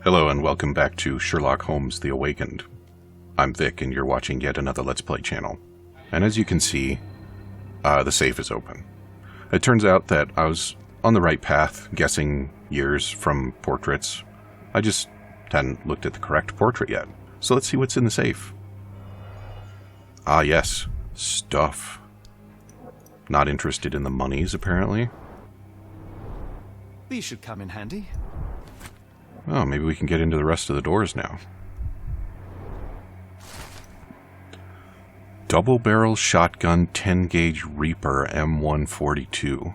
Hello and welcome back to Sherlock Holmes The Awakened. I'm Vic and you're watching yet another Let's Play channel. And as you can see, the safe is open. It turns out that I was on the right path, guessing years from portraits. I just hadn't looked at the correct portrait yet. So let's see what's in the safe. Ah yes, stuff. Not interested in the monies, apparently. These should come in handy. Oh, maybe we can get into the rest of the doors now. Double-barrel shotgun 10-gauge Reaper M142.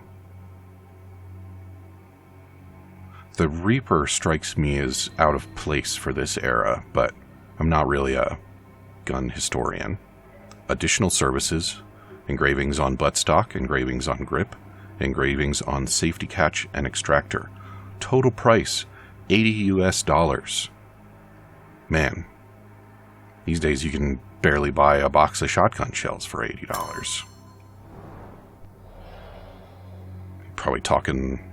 The Reaper strikes me as out of place for this era, but I'm not really a gun historian. Additional services: engravings on buttstock, engravings on grip, engravings on safety catch and extractor. Total price $80 US. Man, these days you can barely buy a box of shotgun shells for $80. Probably talking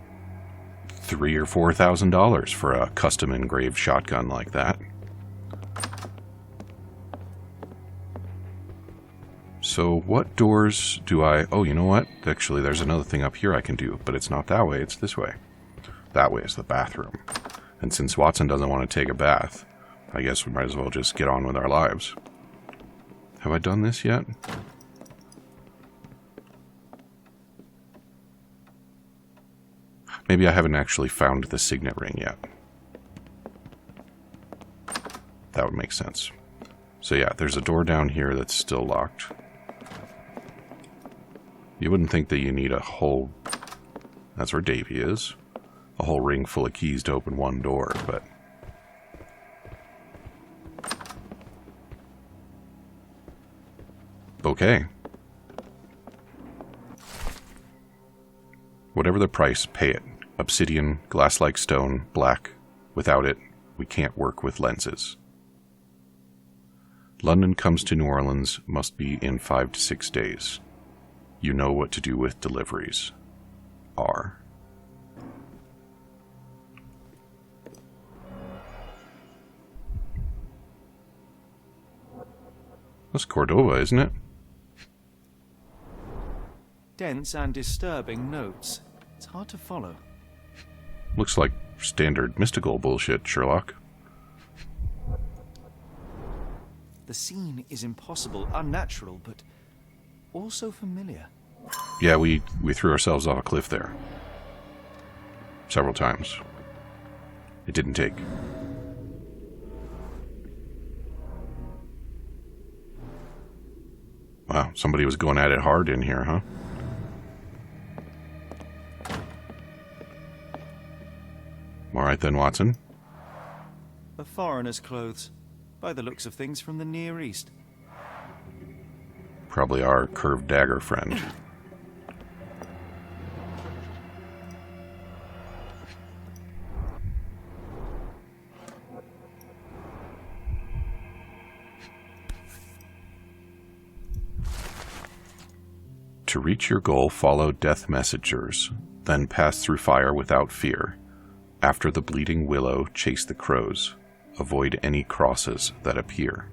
$3,000 or $4,000 for a custom engraved shotgun like that. So what doors do I... Oh, you know what? Actually, there's another thing up here I can do, but it's not that way, it's this way. That way is the bathroom. And since Watson doesn't want to take a bath, I guess we might as well just get on with our lives. Have I done this yet? Maybe I haven't actually found the signet ring yet. That would make sense. So yeah, there's a door down here that's still locked. You wouldn't think that you need a whole... That's where Davy is. A whole ring full of keys to open one door, but... Okay. Whatever the price, pay it. Obsidian, glass-like stone, black. Without it, we can't work with lenses. London comes to New Orleans, must be in 5 to 6 days. You know what to do with deliveries. R. That's Cordova, isn't it? Dense and disturbing notes. It's hard to follow. Looks like standard mystical bullshit, Sherlock. The scene is impossible, unnatural, but also familiar. Yeah, we threw ourselves off a cliff there. Several times. It didn't take. Wow, somebody was going at it hard in here, huh? Alright then, Watson. A foreigner's clothes, by the looks of things from the Near East. Probably our curved dagger friend. To reach your goal, follow death messengers, then pass through fire without fear. After the bleeding willow, chase the crows. Avoid any crosses that appear.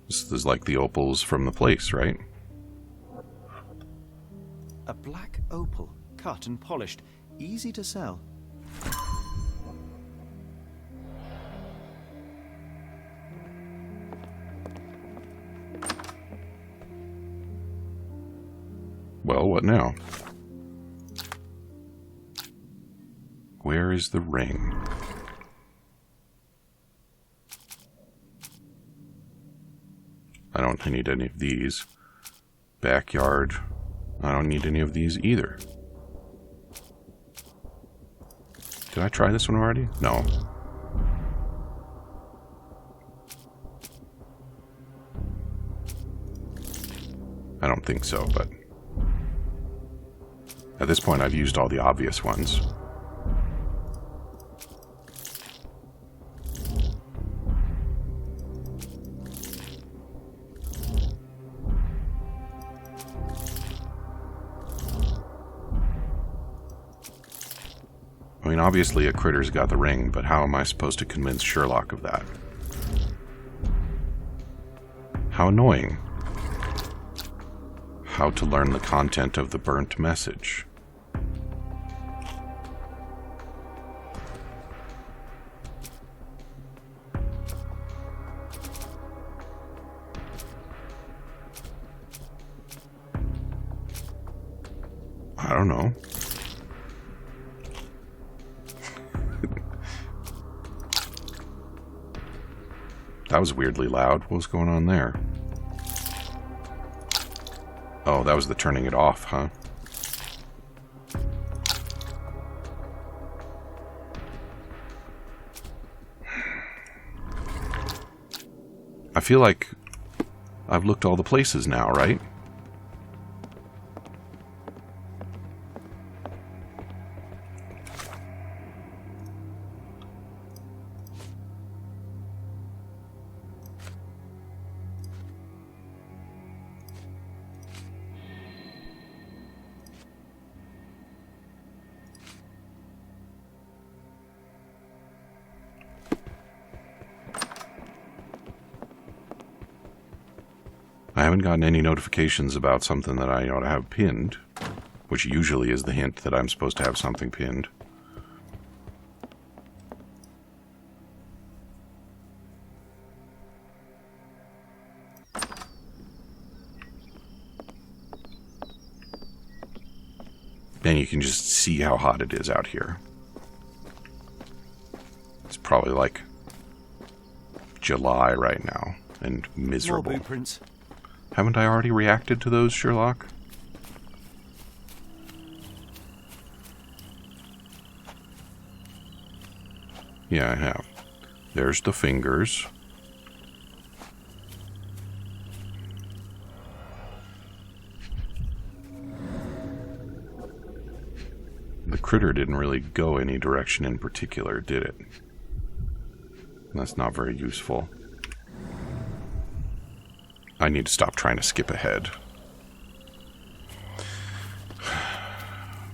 This is like the opals from the place, right? A black opal, cut and polished, easy to sell. Well, what now? Where is the ring? I don't need any of these. Backyard. I don't need any of these either. Did I try this one already? No. I don't think so, but... At this point, I've used all the obvious ones. I mean, obviously a critter's got the ring, but how am I supposed to convince Sherlock of that? How annoying. How to learn the content of the burnt message. I don't know. That was weirdly loud. What was going on there? Oh, that was the turning it off, huh? I feel like I've looked all the places now, right? I haven't gotten any notifications about something that I ought to have pinned, which usually is the hint that I'm supposed to have something pinned. And you can just see how hot it is out here. It's probably like July right now, and miserable. More blueprints. Haven't I already reacted to those, Sherlock? Yeah, I have. There's the fingers. The critter didn't really go any direction in particular, did it? That's not very useful. I need to stop trying to skip ahead.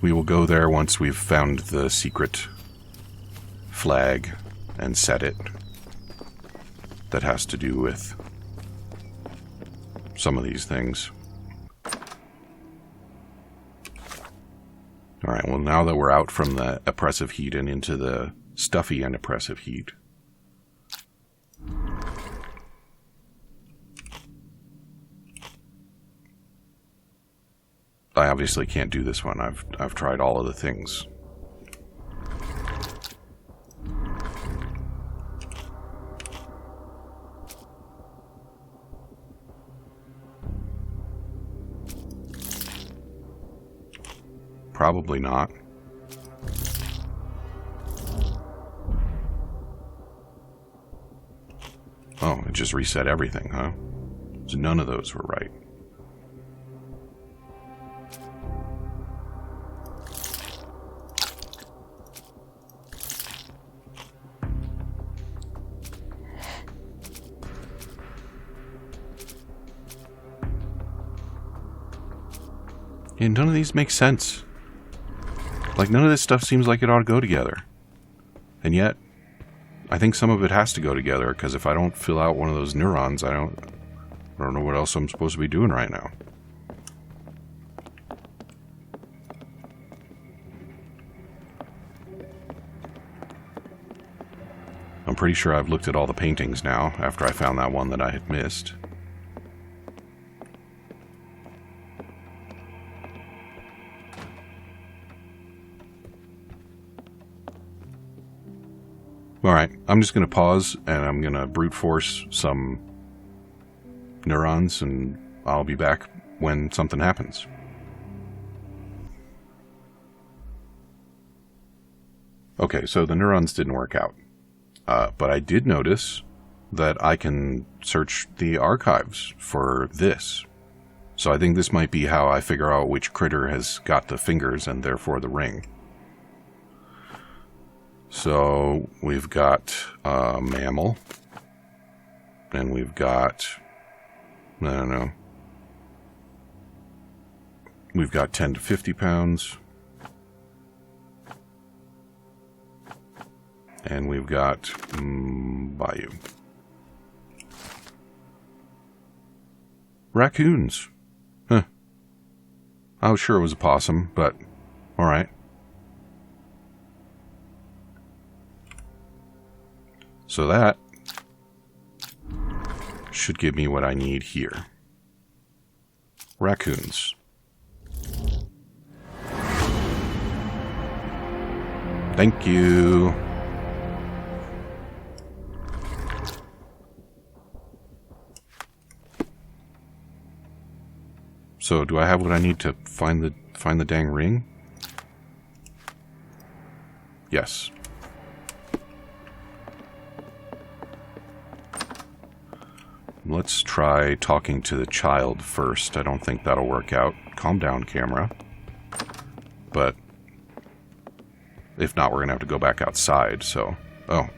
We will go there once we've found the secret flag and set it. That has to do with some of these things. Alright, well now that we're out from the oppressive heat and into the stuffy and oppressive heat, I obviously can't do this one. I've tried all of the things. Probably not. Oh, it just reset everything, huh? So none of those were right. And none of these make sense. Like, none of this stuff seems like it ought to go together. And yet, I think some of it has to go together, because if I don't fill out one of those neurons, I don't know what else I'm supposed to be doing right now. I'm pretty sure I've looked at all the paintings now, after I found that one that I had missed. Alright, I'm just going to pause, and I'm going to brute force some neurons, and I'll be back when something happens. Okay, so the neurons didn't work out. But I did notice that I can search the archives for this. So I think this might be how I figure out which critter has got the fingers and therefore the ring. So we've got a mammal, and we've got, I don't know, we've got 10 to 50 pounds. And we've got Bayou. Raccoons. Huh. I was sure it was a possum, but alright. So that should give me what I need here. Raccoons. Thank you. So, do I have what I need to find the dang ring? Yes. Let's try talking to the child first. I don't think that'll work out. Calm down, camera. But if not, we're gonna have to go back outside, so... Oh.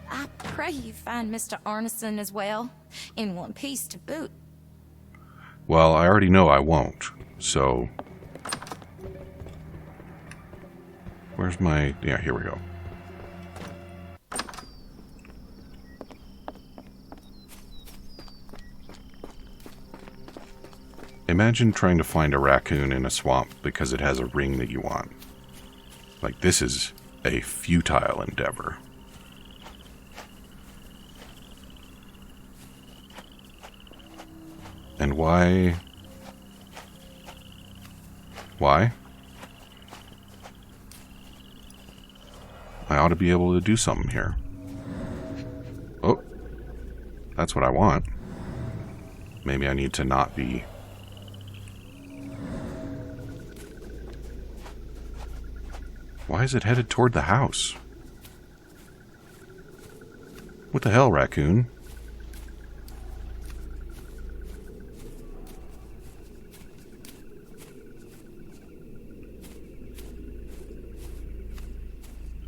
I pray you find Mr. Arneson as well, in one piece to boot. Well, I already know I won't, so... Where's my... Yeah, here we go. Imagine trying to find a raccoon in a swamp because it has a ring that you want. Like, this is a futile endeavor. And why? Why? I ought to be able to do something here. Oh, that's what I want. Maybe I need to not be... Why is it headed toward the house? What the hell, raccoon?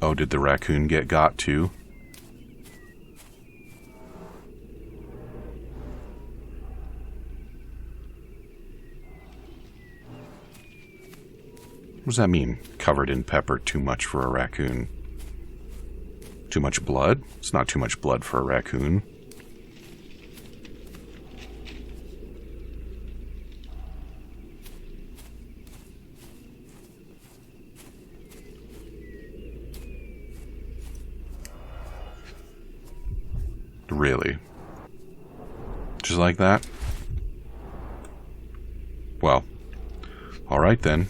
Oh, did the raccoon get got too? What does that mean? Covered in pepper, too much for a raccoon. Too much blood? It's not too much blood for a raccoon. Really? Just like that? Well, alright then.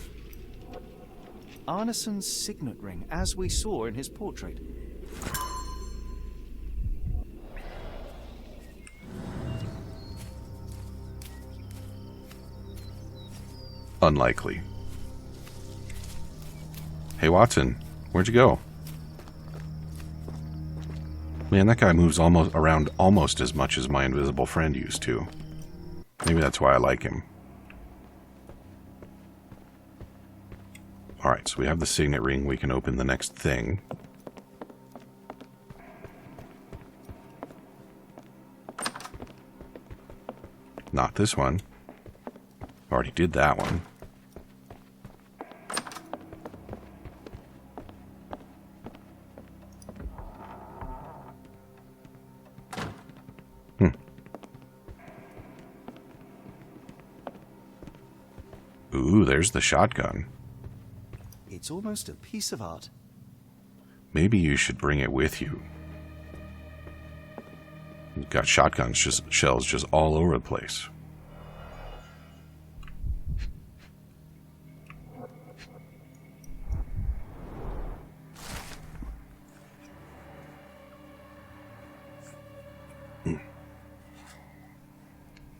Arneson's signet ring, as we saw in his portrait. Unlikely. Hey, Watson, where'd you go? Man, that guy moves around almost as much as my invisible friend used to. Maybe that's why I like him. Alright, so we have the signet ring. We can open the next thing. Not this one. Already did that one. Ooh, there's the shotgun. It's almost a piece of art. Maybe you should bring it with you. You've got shotgun shells just all over the place.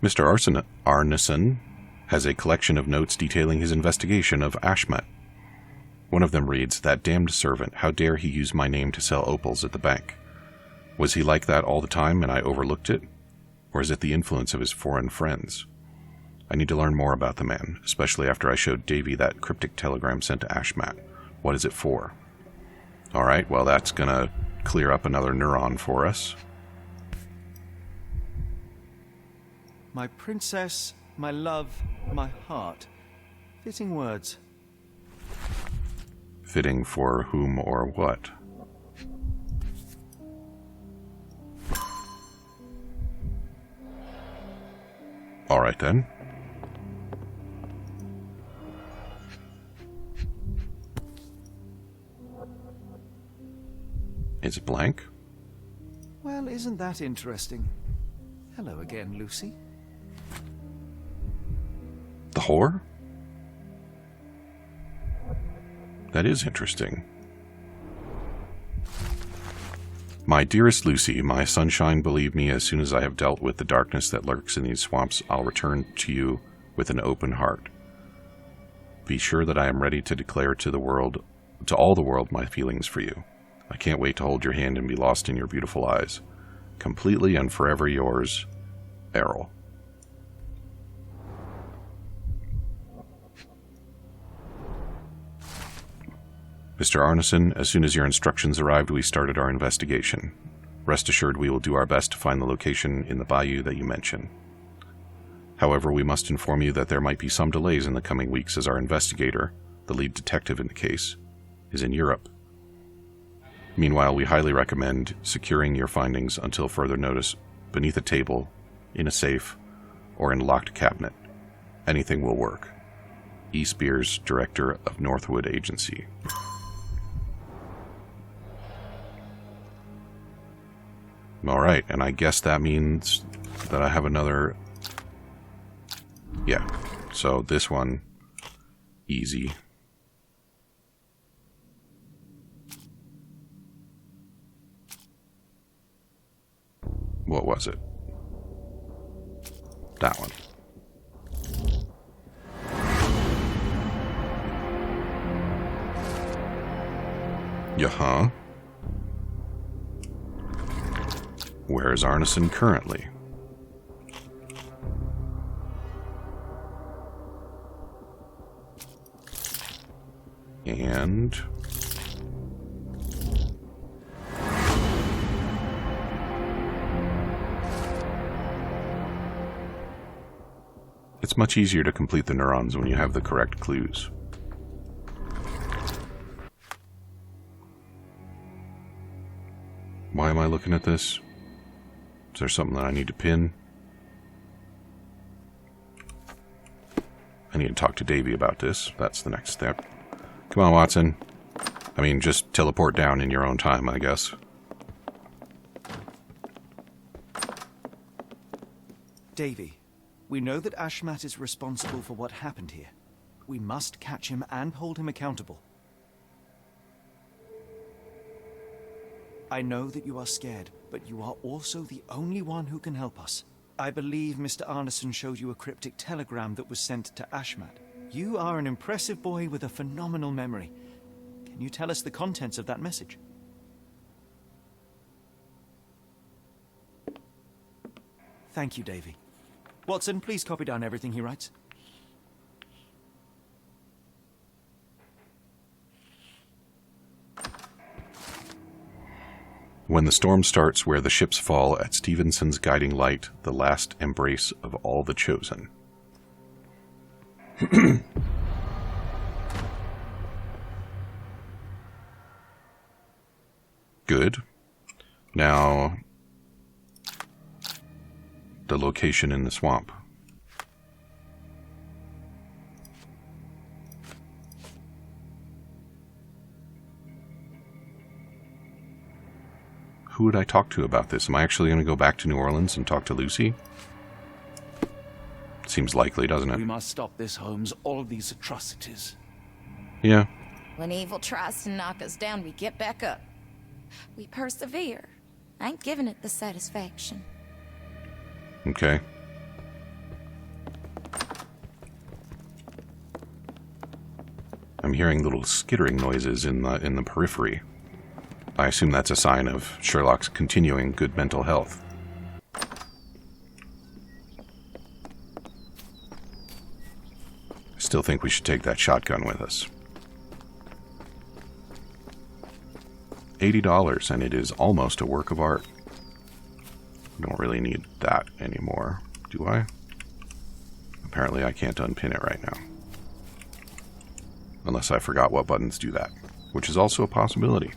Mr. Arneson has a collection of notes detailing his investigation of Ashmet. One of them reads, "That damned servant, how dare he use my name to sell opals at the bank? Was he like that all the time and I overlooked it? Or is it the influence of his foreign friends? I need to learn more about the man, especially after I showed Davy that cryptic telegram sent to Ashmat. What is it for?" Alright, well that's gonna clear up another neuron for us. My princess, my love, my heart. Fitting words. Fitting for whom or what? Alright then. Is it blank? Well, isn't that interesting? Hello again, Lucy. The whore? That is interesting. My dearest Lucy, my sunshine, believe me, as soon as I have dealt with the darkness that lurks in these swamps, I'll return to you with an open heart. Be sure that I am ready to declare to the world, to all the world, my feelings for you. I can't wait to hold your hand and be lost in your beautiful eyes. Completely and forever yours, Errol. Mr. Arneson, as soon as your instructions arrived, we started our investigation. Rest assured we will do our best to find the location in the bayou that you mention. However, we must inform you that there might be some delays in the coming weeks as our investigator, the lead detective in the case, is in Europe. Meanwhile, we highly recommend securing your findings until further notice beneath a table, in a safe, or in a locked cabinet. Anything will work. E. Spears, Director of Northwood Agency. Alright, and I guess that means that I have another... Yeah, so this one, easy. What was it? That one. Yeah-huh. Where is Arneson currently? And... it's much easier to complete the neurons when you have the correct clues. Why am I looking at this? Is there something that I need to pin? I need to talk to Davy about this. That's the next step. Come on, Watson. I mean, just teleport down in your own time, I guess. Davy, we know that Ashmat is responsible for what happened here. We must catch him and hold him accountable. I know that you are scared, but you are also the only one who can help us. I believe Mr. Arneson showed you a cryptic telegram that was sent to Ashmat. You are an impressive boy with a phenomenal memory. Can you tell us the contents of that message? Thank you, Davy. Watson, please copy down everything he writes. When the storm starts where the ships fall at Stevenson's guiding light, the last embrace of all the chosen. Good. Now, the location in the swamp. Who would I talk to about this? Am I actually going to go back to New Orleans and talk to Lucy? Seems likely, doesn't it? We must stop this, Holmes. All these atrocities. Yeah. When evil tries to knock us down, we get back up. We persevere. I ain't giving it the satisfaction. Okay. I'm hearing little skittering noises in the periphery. I assume that's a sign of Sherlock's continuing good mental health. Still think we should take that shotgun with us. $80, and it is almost a work of art. Don't really need that anymore, do I? Apparently I can't unpin it right now. Unless I forgot what buttons do that, which is also a possibility.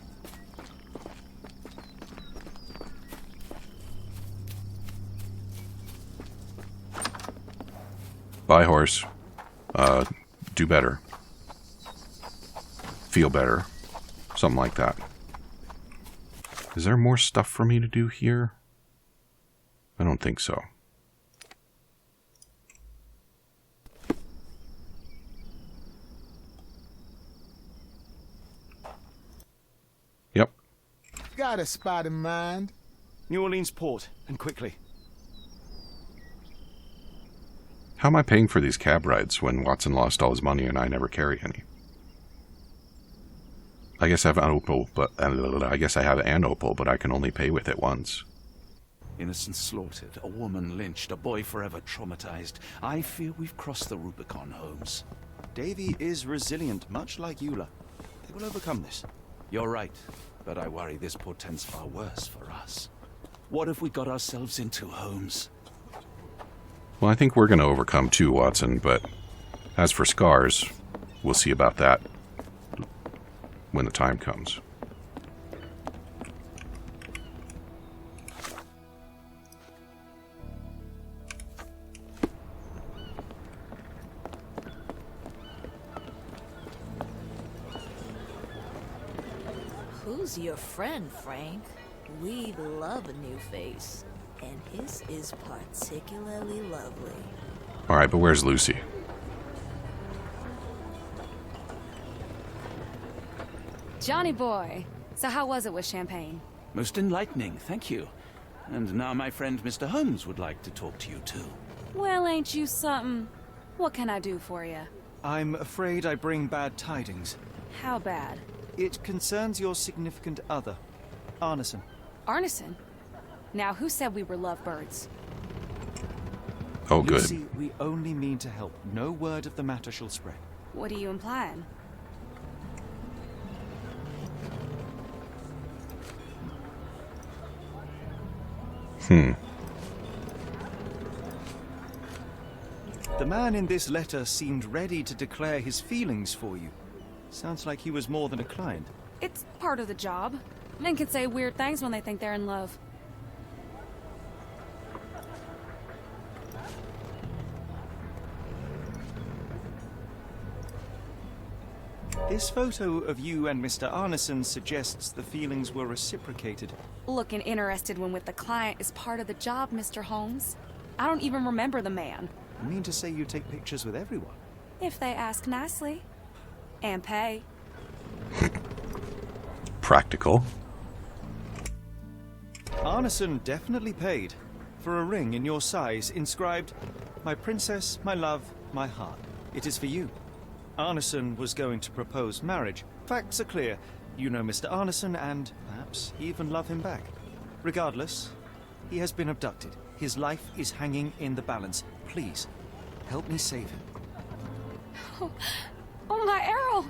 Bye, horse. Do better. Feel better. Something like that. Is there more stuff for me to do here? I don't think so. Yep. Got a spot in mind. New Orleans port, and quickly. How am I paying for these cab rides when Watson lost all his money and I never carry any? I guess I have an opal, but I can only pay with it once. Innocents slaughtered, a woman lynched, a boy forever traumatized. I fear we've crossed the Rubicon, Holmes. Davy is resilient, much like Eula. They will overcome this. You're right, but I worry this portends far worse for us. What have we got ourselves into, Holmes? Well, I think we're going to overcome too, Watson, but as for scars, we'll see about that when the time comes. Who's your friend, Frank? We love a new face, and his is particularly lovely. Alright, but where's Lucy? Johnny boy, so how was it with Champagne? Most enlightening, thank you. And now my friend Mr. Holmes would like to talk to you too. Well, ain't you something? What can I do for you? I'm afraid I bring bad tidings. How bad? It concerns your significant other, Arneson. Arneson? Now, who said we were lovebirds? Oh, good. Lucy, we only mean to help. No word of the matter shall spread. What are you implying? The man in this letter seemed ready to declare his feelings for you. Sounds like he was more than a client. It's part of the job. Men can say weird things when they think they're in love. This photo of you and Mr. Arneson suggests the feelings were reciprocated. Looking interested when with the client is part of the job, Mr. Holmes. I don't even remember the man. You mean to say you take pictures with everyone? If they ask nicely. And pay. Practical. Arneson definitely paid for a ring in your size inscribed, "My princess, my love, my heart." It is for you. Arneson was going to propose marriage. Facts are clear. You know Mr. Arneson and perhaps even love him back. Regardless, he has been abducted. His life is hanging in the balance. Please, help me save him. Oh my Errol!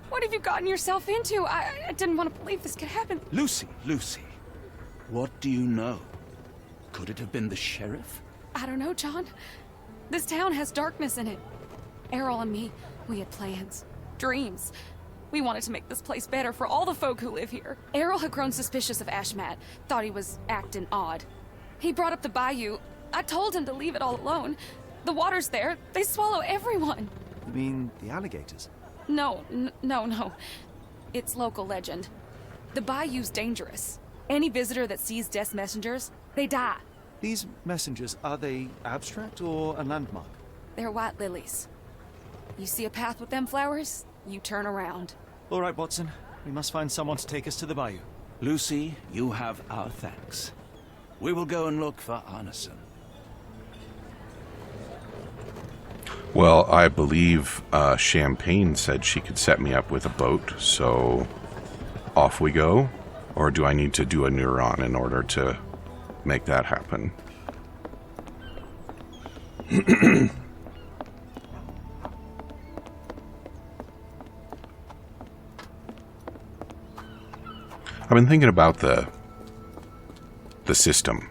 What have you gotten yourself into? I didn't want to believe this could happen. Lucy, what do you know? Could it have been the sheriff? I don't know, John. This town has darkness in it. Errol and me, we had plans, dreams. We wanted to make this place better for all the folk who live here. Errol had grown suspicious of Ashmat, thought he was acting odd. He brought up the bayou. I told him to leave it all alone. The water's there. They swallow everyone. You mean the alligators? No. It's local legend. The bayou's dangerous. Any visitor that sees Death's messengers, they die. These messengers, are they abstract or a landmark? They're white lilies. You see a path with them flowers, you turn around. All right, Watson. We must find someone to take us to the bayou. Lucy, you have our thanks. We will go and look for Arneson. Well, I believe Champagne said she could set me up with a boat, so off we go. Or do I need to do a neuron in order to make that happen? I've been thinking about the system,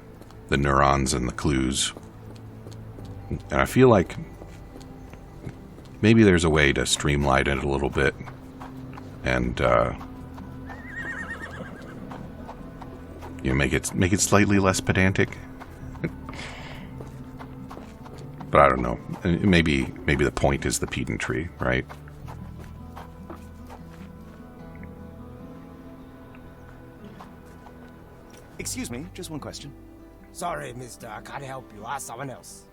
the neurons and the clues, and I feel like maybe there's a way to streamline it a little bit and make it slightly less pedantic. But But I don't know. Maybe the point is the pedantry, right? Excuse me, just one question. Sorry, mister, I can't help you. Ask someone else.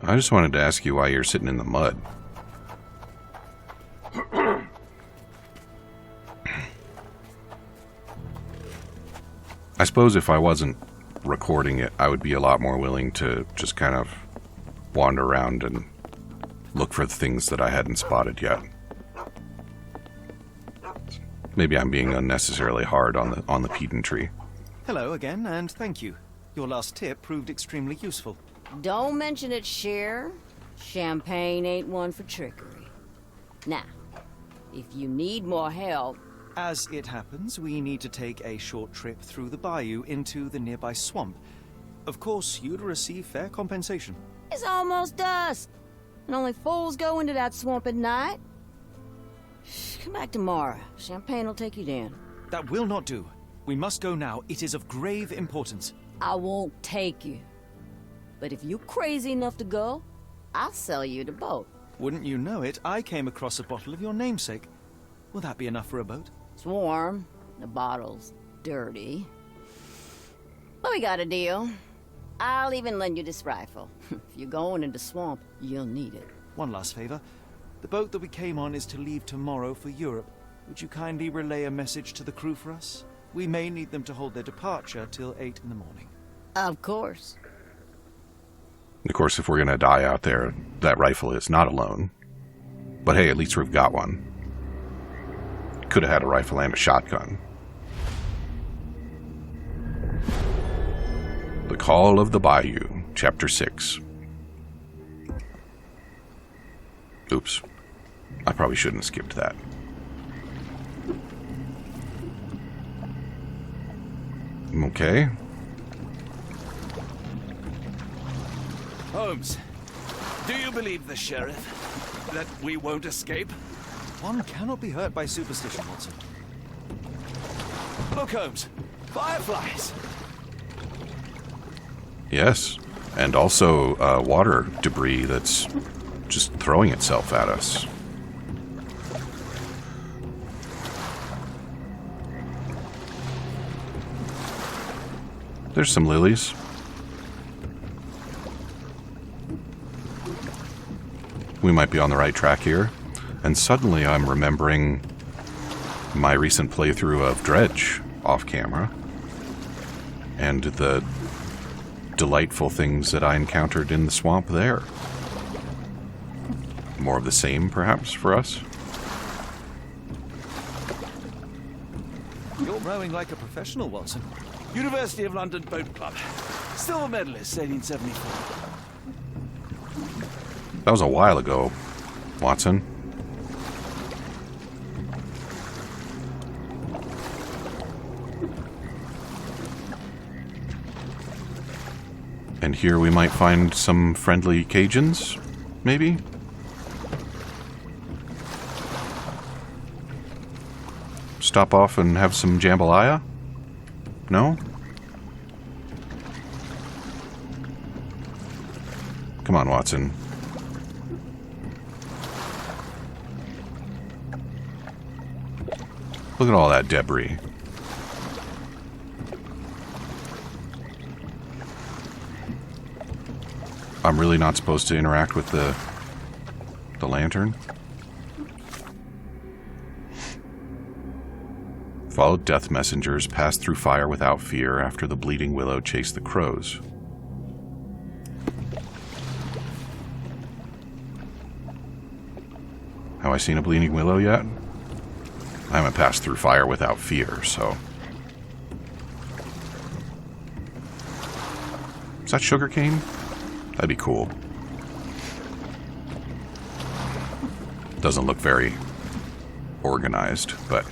I just wanted to ask you why you're sitting in the mud. I suppose if I wasn't recording it, I would be a lot more willing to just kind of wander around and look for the things that I hadn't spotted yet. Maybe I'm being unnecessarily hard on the pedantry. Hello again, and thank you. Your last tip proved extremely useful. Don't mention it, Cher. Champagne ain't one for trickery. Now, if you need more help... As it happens, we need to take a short trip through the bayou into the nearby swamp. Of course, you'd receive fair compensation. It's almost dusk, and only fools go into that swamp at night. Come back tomorrow. Champagne will take you down. That will not do. We must go now. It is of grave importance. I won't take you. But if you're crazy enough to go, I'll sell you the boat. Wouldn't you know it, I came across a bottle of your namesake. Will that be enough for a boat? It's warm. The bottle's dirty. But we got a deal. I'll even lend you this rifle. If you're going into swamp, you'll need it. One last favor. The boat that we came on is to leave tomorrow for Europe. Would you kindly relay a message to the crew for us? We may need them to hold their departure till 8 in the morning. Of course. Of course, if we're going to die out there, that rifle is not alone. But hey, at least we've got one. Could have had a rifle and a shotgun. The Call of the Bayou, Chapter 6. Oops. I probably shouldn't have skipped that. Okay. Holmes, do you believe the sheriff? That we won't escape? One cannot be hurt by superstition, Watson. Look, Holmes. Fireflies! Yes. And also water debris that's just throwing itself at us. There's some lilies. We might be on the right track here. And suddenly I'm remembering my recent playthrough of Dredge off camera. And the delightful things that I encountered in the swamp there. More of the same, perhaps, for us? You're rowing like a professional, Watson. University of London Boat Club. Silver medalist, 1874. That was a while ago, Watson. And here we might find some friendly Cajuns, maybe? Stop off and have some jambalaya? No? Come on, Watson. Look at all that debris. I'm really not supposed to interact with the lantern? Followed death messengers, passed through fire without fear after the bleeding willow chased the crows. Have I seen a bleeding willow yet? I haven't passed through fire without fear, so... Is that sugarcane? That'd be cool. Doesn't look very organized, but...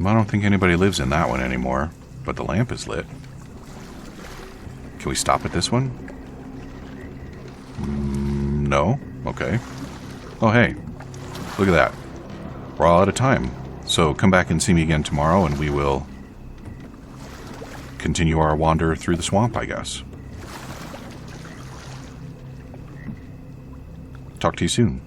I don't think anybody lives in that one anymore, but the lamp is lit. Can we stop at this one? No? Okay. Oh, hey. Look at that. we're all out of time. So come back and see me again tomorrow, and we will continue our wander through the swamp, I guess. Talk to you soon.